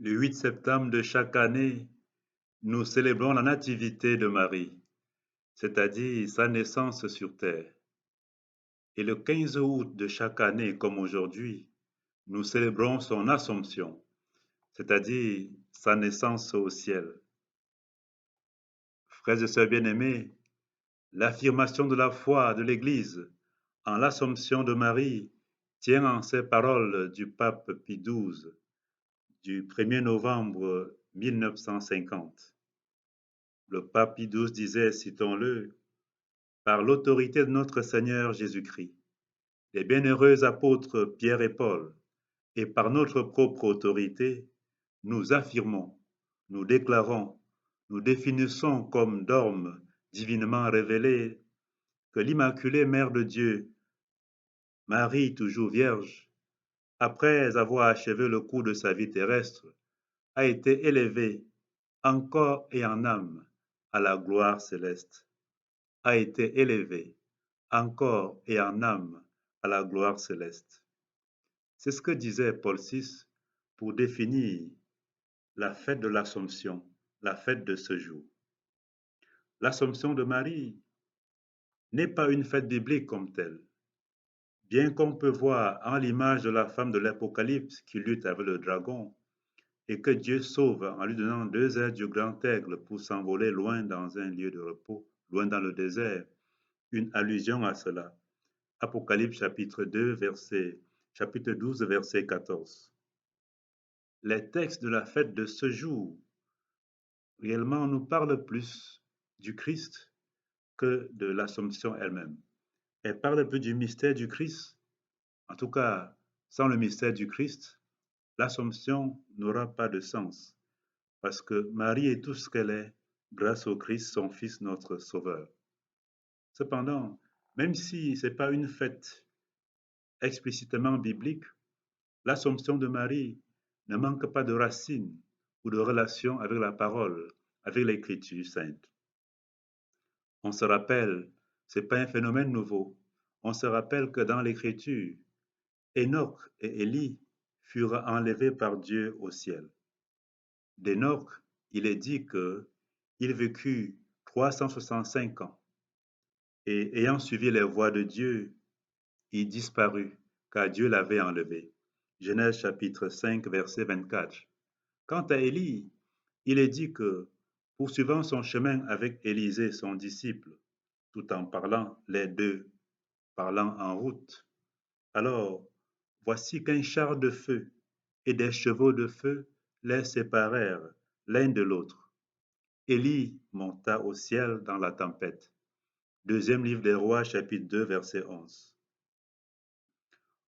Le 8 septembre de chaque année, nous célébrons la nativité de Marie, c'est-à-dire sa naissance sur terre. Et le 15 août de chaque année, comme aujourd'hui, nous célébrons son Assomption, c'est-à-dire sa naissance au ciel. Frères et sœurs bien-aimés, l'affirmation de la foi de l'Église en l'Assomption de Marie tient en ces paroles du pape Pie XII du 1er novembre 1950. Le pape Pie XII disait, citons-le, par l'autorité de notre Seigneur Jésus-Christ, les bienheureux apôtres Pierre et Paul, et par notre propre autorité, nous affirmons, nous déclarons, nous définissons comme d'ormes divinement révélés que l'Immaculée Mère de Dieu, Marie toujours vierge, après avoir achevé le cours de sa vie terrestre, a été élevée en corps et en âme à la gloire céleste, a été élevée en corps et en âme à la gloire céleste. C'est ce que disait Paul VI pour définir la fête de l'Assomption, la fête de ce jour. L'Assomption de Marie n'est pas une fête biblique comme telle, bien qu'on peut voir en l'image de la femme de l'Apocalypse qui lutte avec le dragon et que Dieu sauve en lui donnant 2 ailes du grand aigle pour s'envoler loin dans un lieu de repos, loin dans le désert, une allusion à cela. Apocalypse chapitre 12, verset 14. Les textes de la fête de ce jour réellement nous parlent plus du Christ que de l'Assomption elle-même. Elle parle plus du mystère du Christ. En tout cas, sans le mystère du Christ, l'Assomption n'aura pas de sens, parce que Marie est tout ce qu'elle est grâce au Christ, son Fils, notre Sauveur. Cependant, même si ce n'est pas une fête explicitement biblique, l'Assomption de Marie ne manque pas de racines ou de relations avec la parole, avec l'Écriture sainte. On se rappelle, ce n'est pas un phénomène nouveau, on se rappelle que dans l'Écriture, Enoch et Élie furent enlevés par Dieu au ciel. D'Enoch, il est dit qu'il vécut 365 ans et ayant suivi les voies de Dieu, il disparut car Dieu l'avait enlevé. Genèse chapitre 5, verset 24. Quant à Élie, il est dit que, poursuivant son chemin avec Élisée, son disciple, tout en parlant, les deux parlant en route, alors voici qu'un char de feu et des chevaux de feu les séparèrent l'un de l'autre. Élie monta au ciel dans la tempête. Deuxième livre des Rois, chapitre 2, verset 11.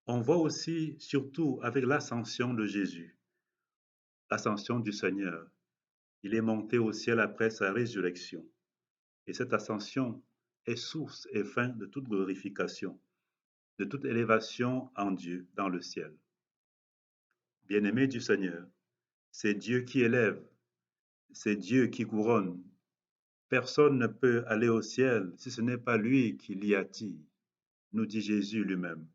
On voit aussi, surtout avec l'ascension de Jésus, l'ascension du Seigneur. Il est monté au ciel après sa résurrection. Et cette ascension est source et fin de toute glorification, de toute élévation en Dieu dans le ciel. Bien-aimé du Seigneur, c'est Dieu qui élève, c'est Dieu qui couronne. Personne ne peut aller au ciel si ce n'est pas lui qui l'y attire, nous dit Jésus lui-même.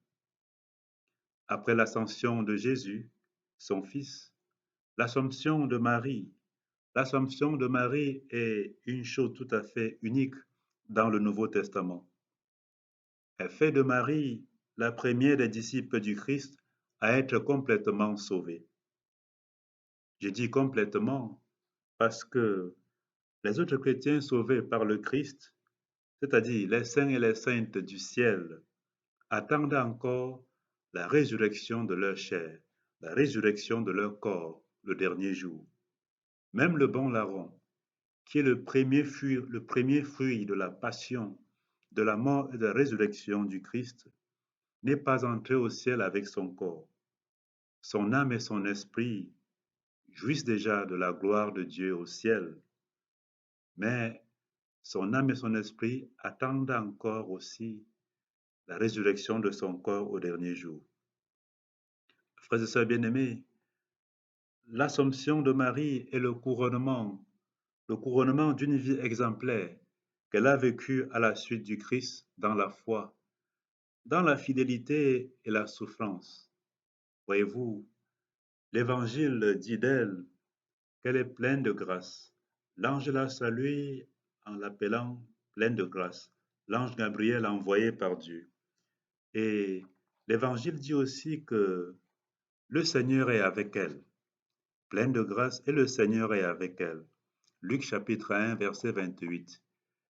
Après l'ascension de Jésus, son Fils, l'Assomption de Marie. L'Assomption de Marie est une chose tout à fait unique dans le Nouveau Testament. Elle fait de Marie la première des disciples du Christ à être complètement sauvée. Je dis complètement parce que les autres chrétiens sauvés par le Christ, c'est-à-dire les saints et les saintes du ciel, attendent encore la résurrection de leur chair, la résurrection de leur corps le dernier jour. Même le bon larron, qui est le premier fruit de la passion, de la mort et de la résurrection du Christ, n'est pas entré au ciel avec son corps. Son âme et son esprit jouissent déjà de la gloire de Dieu au ciel, mais son âme et son esprit attendent encore aussi la résurrection de son corps au dernier jour. Frères et sœurs bien-aimés, l'Assomption de Marie est le couronnement d'une vie exemplaire qu'elle a vécue à la suite du Christ dans la foi, dans la fidélité et la souffrance. Voyez-vous, L'Évangile dit d'elle qu'elle est pleine de grâce. L'ange l'a saluée en l'appelant pleine de grâce. L'ange Gabriel envoyé par Dieu. Et l'Évangile dit aussi que le Seigneur est avec elle, pleine de grâce, et le Seigneur est avec elle. Luc chapitre 1, verset 28.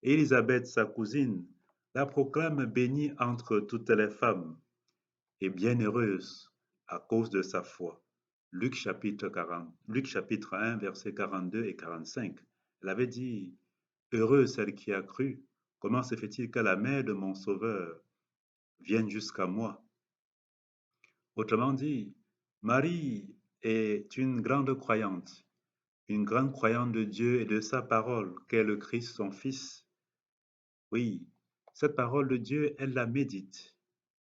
Et Élisabeth, sa cousine, la proclame bénie entre toutes les femmes et bienheureuse à cause de sa foi. Luc chapitre 1, versets 42 et 45. Elle avait dit, heureuse celle qui a cru, comment se fait-il que la mère de mon Sauveur vienne jusqu'à moi? Autrement dit, Marie est une grande croyante de Dieu et de sa parole, qu'est le Christ, son Fils. Oui, cette parole de Dieu, elle la médite.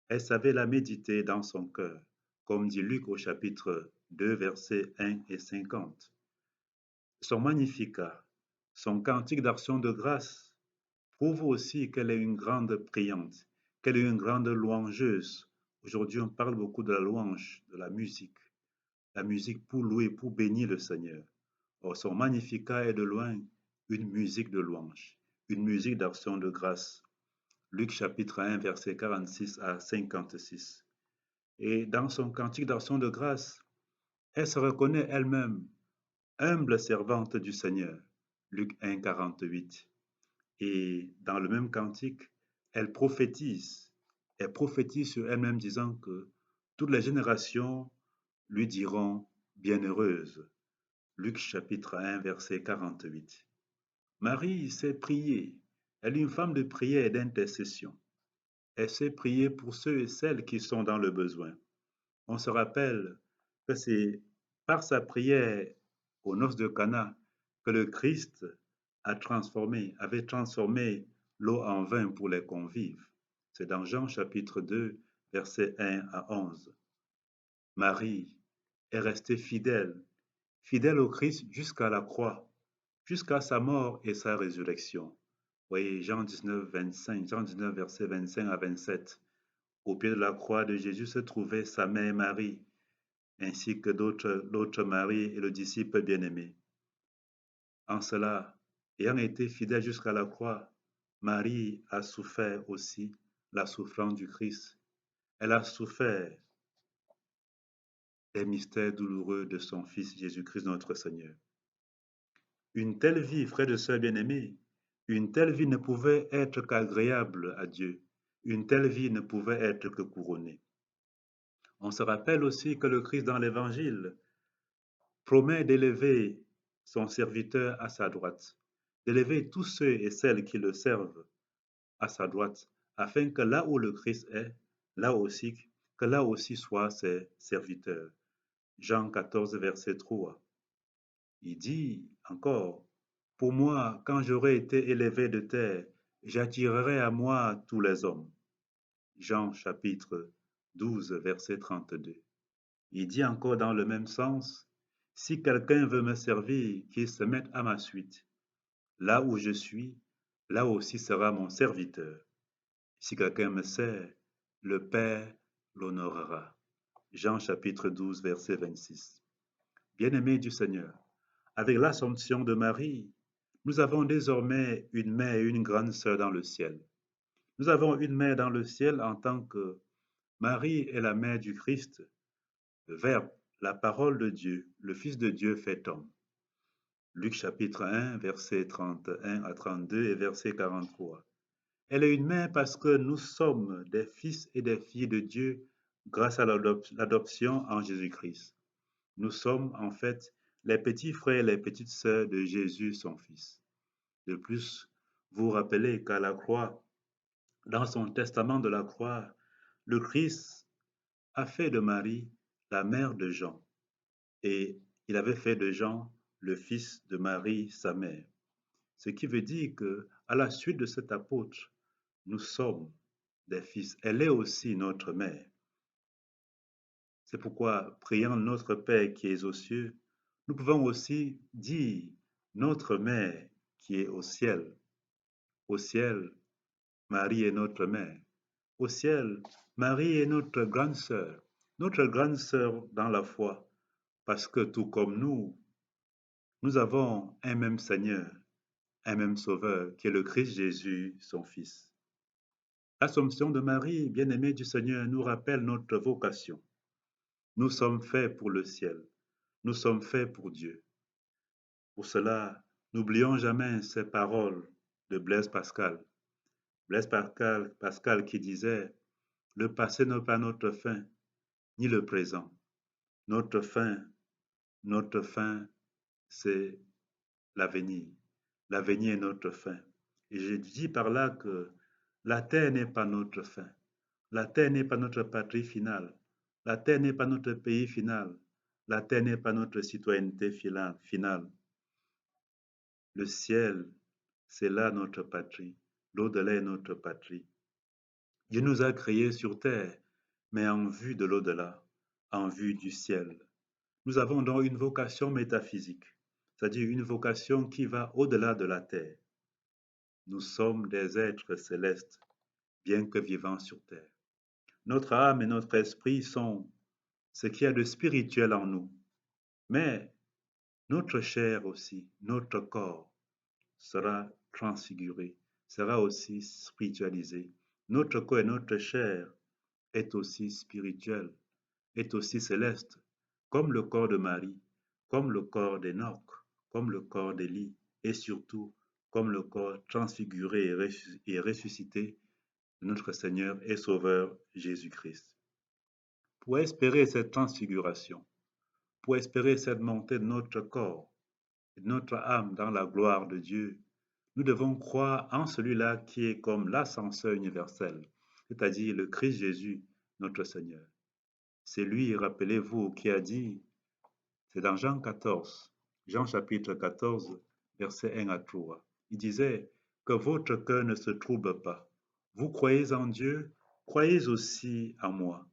Elle savait la méditer dans son cœur, comme dit Luc au chapitre 2, versets 1 et 50. Son Magnificat, son cantique d'action de grâce, prouve aussi qu'elle est une grande priante, qu'elle est une grande louangeuse. Aujourd'hui, on parle beaucoup de la louange, de la musique pour louer, pour bénir le Seigneur. Or, son Magnificat est de loin une musique de louange, une musique d'action de grâce. Luc chapitre 1, versets 46 à 56. Et dans son cantique d'action de grâce, elle se reconnaît elle-même humble servante du Seigneur. Luc 1, 48. Et dans le même cantique, elle prophétise. Elle prophétise sur elle-même disant que toutes les générations lui diront bienheureuse. Luc chapitre 1, verset 48. Marie sait prier. Elle est une femme de prière et d'intercession. Elle sait prier pour ceux et celles qui sont dans le besoin. On se rappelle que c'est par sa prière aux noces de Cana que le Christ avait transformé l'eau en vin pour les convives. C'est dans Jean chapitre 2, versets 1 à 11. Marie est restée fidèle, fidèle au Christ jusqu'à la croix, jusqu'à sa mort et sa résurrection. Voyez Jean 19, 25, Jean 19, versets 25 à 27. Au pied de la croix de Jésus se trouvait sa mère Marie, ainsi que l'autre Marie et le disciple bien-aimé. En cela, ayant été fidèle jusqu'à la croix, Marie a souffert aussi la souffrance du Christ. Elle a souffert les mystères douloureux de son Fils Jésus-Christ notre Seigneur. Une telle vie, frères et sœurs bien-aimés, une telle vie ne pouvait être qu'agréable à Dieu. Une telle vie ne pouvait être que couronnée. On se rappelle aussi que le Christ dans l'Évangile promet d'élever son serviteur à sa droite, d'élever tous ceux et celles qui le servent à sa droite, afin que là où le Christ est, que là aussi soient ses serviteurs. Jean 14, verset 3. Il dit encore, pour moi, quand j'aurai été élevé de terre, j'attirerai à moi tous les hommes. Jean chapitre 12, verset 32. Il dit encore dans le même sens, si quelqu'un veut me servir, qu'il se mette à ma suite. Là où je suis, là aussi sera mon serviteur. Si quelqu'un me sert, le Père l'honorera. Jean chapitre 12, verset 26. Bien-aimés du Seigneur, avec l'Assomption de Marie, nous avons désormais une mère et une grande sœur dans le ciel. Nous avons une mère dans le ciel en tant que Marie est la mère du Christ, le Verbe, la parole de Dieu, le Fils de Dieu fait homme. Luc chapitre 1, versets 31 à 32 et verset 43. Elle est une mère parce que nous sommes des fils et des filles de Dieu grâce à l'adoption en Jésus-Christ. Nous sommes en fait les petits frères et les petites sœurs de Jésus, son Fils. De plus, vous vous rappelez qu'à la croix, dans son testament de la croix, le Christ a fait de Marie la mère de Jean et il avait fait de Jean le fils de Marie, sa mère. Ce qui veut dire que, à la suite de cet apôtre, nous sommes des fils. Elle est aussi notre mère. C'est pourquoi, priant notre Père qui est aux cieux, nous pouvons aussi dire notre mère qui est au ciel. Au ciel, Marie est notre mère. Au ciel, Marie est notre grande sœur dans la foi, parce que tout comme nous avons un même Seigneur, un même Sauveur, qui est le Christ Jésus, son Fils. L'Assomption de Marie, bien-aimée du Seigneur, nous rappelle notre vocation. Nous sommes faits pour le ciel. Nous sommes faits pour Dieu. Pour cela, n'oublions jamais ces paroles de Blaise Pascal. Blaise Pascal qui disait: le passé n'est pas notre fin, ni le présent. Notre fin, notre fin, c'est l'avenir. L'avenir est notre fin. Et je dis par là que la terre n'est pas notre fin. La terre n'est pas notre patrie finale. La terre n'est pas notre pays final. La terre n'est pas notre citoyenneté finale. Le ciel, c'est là notre patrie. L'au-delà est notre patrie. Dieu nous a créés sur terre, mais en vue de l'au-delà, en vue du ciel. Nous avons donc une vocation métaphysique, c'est-à-dire une vocation qui va au-delà de la terre. Nous sommes des êtres célestes, bien que vivant sur terre. Notre âme et notre esprit sont ce qu'il y a de spirituel en nous. Mais notre chair aussi, notre corps sera transfiguré, sera aussi spiritualisé. Notre corps et notre chair est aussi spirituel, est aussi céleste, comme le corps de Marie, comme le corps d'Enoch, comme le corps d'Élie, et surtout comme le corps transfiguré et ressuscité de notre Seigneur et Sauveur Jésus-Christ. Pour espérer cette transfiguration, pour espérer cette montée de notre corps et de notre âme dans la gloire de Dieu, nous devons croire en celui-là qui est comme l'ascenseur universel, c'est-à-dire le Christ Jésus, notre Seigneur. C'est lui, rappelez-vous, qui a dit, c'est dans Jean 14, Jean chapitre 14, versets 1 à 3. Il disait que votre cœur ne se trouble pas. Vous croyez en Dieu, croyez aussi en moi.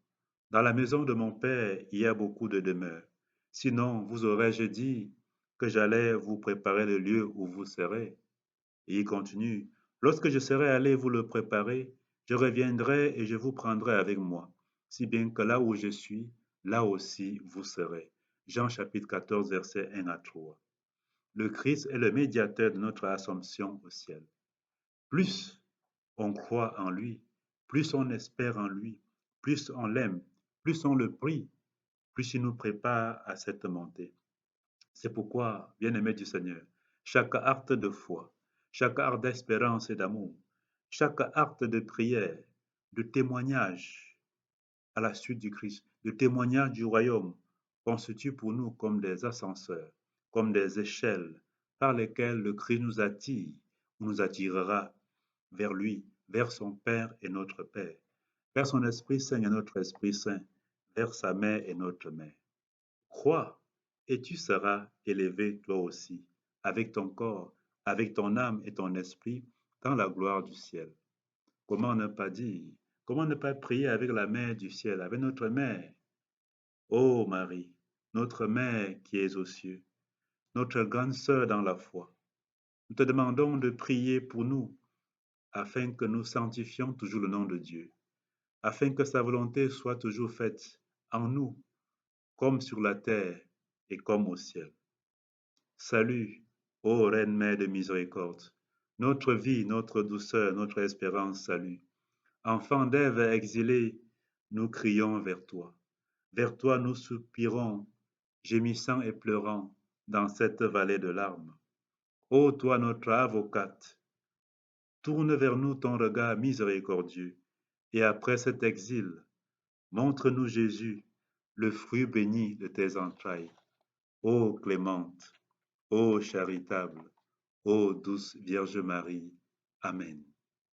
Dans la maison de mon Père, il y a beaucoup de demeures. Sinon, vous aurais-je dit que j'allais vous préparer le lieu où vous serez. Et il continue, lorsque je serai allé vous le préparer, je reviendrai et je vous prendrai avec moi, si bien que là où je suis, là aussi vous serez. Jean chapitre 14, versets 1 à 3. Le Christ est le médiateur de notre assomption au ciel. Plus on croit en lui, plus on espère en lui, plus on l'aime, plus on le prie, plus il nous prépare à cette montée. C'est pourquoi, bien-aimés du Seigneur, chaque acte de foi, chaque acte d'espérance et d'amour, chaque acte de prière, de témoignage à la suite du Christ, de témoignage du royaume, constitue pour nous comme des ascenseurs, comme des échelles par lesquelles le Christ nous attire ou nous attirera vers lui, vers son Père et notre Père, vers son Esprit Saint et notre Esprit Saint, vers sa mère et notre mère. Crois, et tu seras élevé toi aussi, avec ton corps, avec ton âme et ton esprit, dans la gloire du ciel. Comment ne pas dire, comment ne pas prier avec la mère du ciel, avec notre mère? Ô Marie, notre mère qui es aux cieux, notre grande sœur dans la foi, nous te demandons de prier pour nous, afin que nous sanctifions toujours le nom de Dieu, afin que sa volonté soit toujours faite en nous, comme sur la terre et comme au ciel. Salut, ô Reine Mère de miséricorde, notre vie, notre douceur, notre espérance, salut. Enfants d'Ève exilés, nous crions vers toi. Vers toi nous soupirons, gémissant et pleurant dans cette vallée de larmes. Ô toi notre avocate, tourne vers nous ton regard miséricordieux, et après cet exil, montre-nous Jésus, le fruit béni de tes entrailles. Ô clémente, ô charitable, ô douce Vierge Marie. Amen.